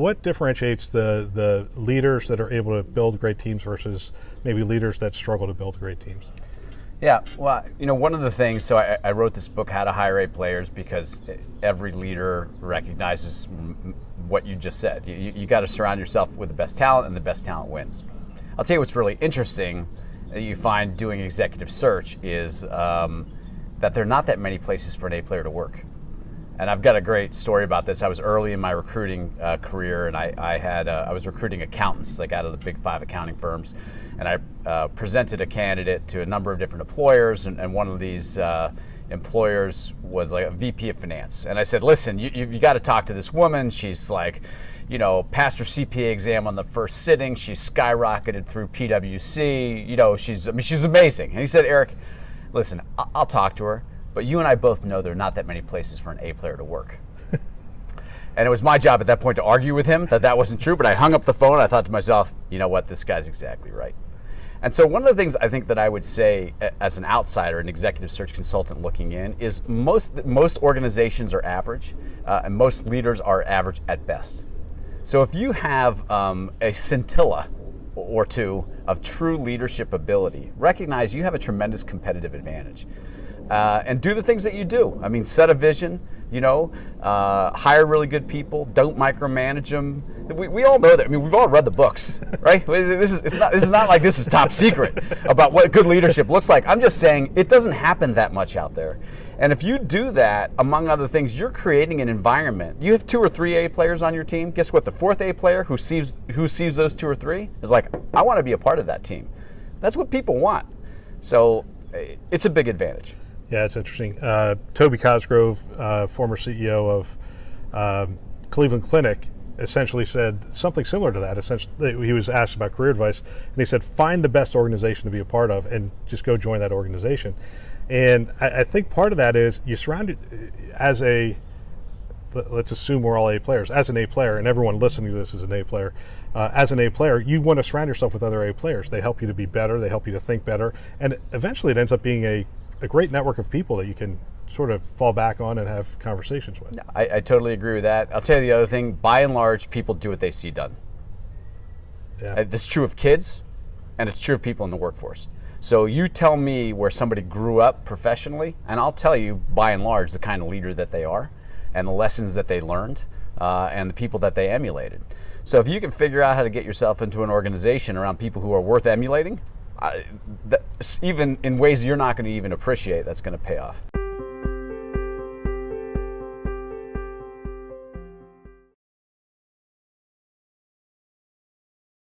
what differentiates the leaders that are able to build great teams versus maybe leaders that struggle to build great teams? Yeah, well, one of the things, so I wrote this book, How to Hire A Players, because every leader recognizes what you just said. You got to surround yourself with the best talent, and the best talent wins. I'll tell you what's really interesting that you find doing executive search is that there are not that many places for an A player to work. And I've got a great story about this. I was early in my recruiting career, and I was recruiting accountants, like out of the big 5 accounting firms. And I presented a candidate to a number of different employers, and one of these employers was like a VP of finance. And I said, listen, you got to talk to this woman. She's like, passed her CPA exam on the first sitting. She's skyrocketed through PwC. She's amazing. And he said, Eric, listen, I'll talk to her, but you and I both know there are not that many places for an A player to work. And it was my job at that point to argue with him that wasn't true, but I hung up the phone and I thought to myself, you know what, this guy's exactly right. And so one of the things I think that I would say as an outsider, an executive search consultant looking in, is most organizations are average, and most leaders are average at best. So if you have a scintilla or two of true leadership ability, recognize you have a tremendous competitive advantage. And do the things that you do. I mean, set a vision, hire really good people, don't micromanage them. We all know that. I mean, we've all read the books, right? This is not like this is top secret about what good leadership looks like. I'm just saying it doesn't happen that much out there. And if you do that, among other things, you're creating an environment. You have 2 or 3 A players on your team. Guess what? The 4th A player who sees those 2 or 3 is like, I want to be a part of that team. That's what people want. So it's a big advantage. Yeah, it's interesting. Toby Cosgrove, former CEO of Cleveland Clinic, essentially said something similar to that. Essentially, he was asked about career advice, and he said, find the best organization to be a part of and just go join that organization. And I think part of that is you surround it as let's assume we're all A players. As an A player, and everyone listening to this is an A player, as an A player, you want to surround yourself with other A players. They help you to be better, they help you to think better, and eventually it ends up being a great network of people that you can sort of fall back on and have conversations with. I totally agree with that. I'll tell you the other thing, by and large, people do what they see done. Yeah. It's true of kids, and it's true of people in the workforce. So you tell me where somebody grew up professionally, and I'll tell you, by and large, the kind of leader that they are, and the lessons that they learned, and the people that they emulated. So if you can figure out how to get yourself into an organization around people who are worth emulating, even in ways you're not going to even appreciate, that's going to pay off.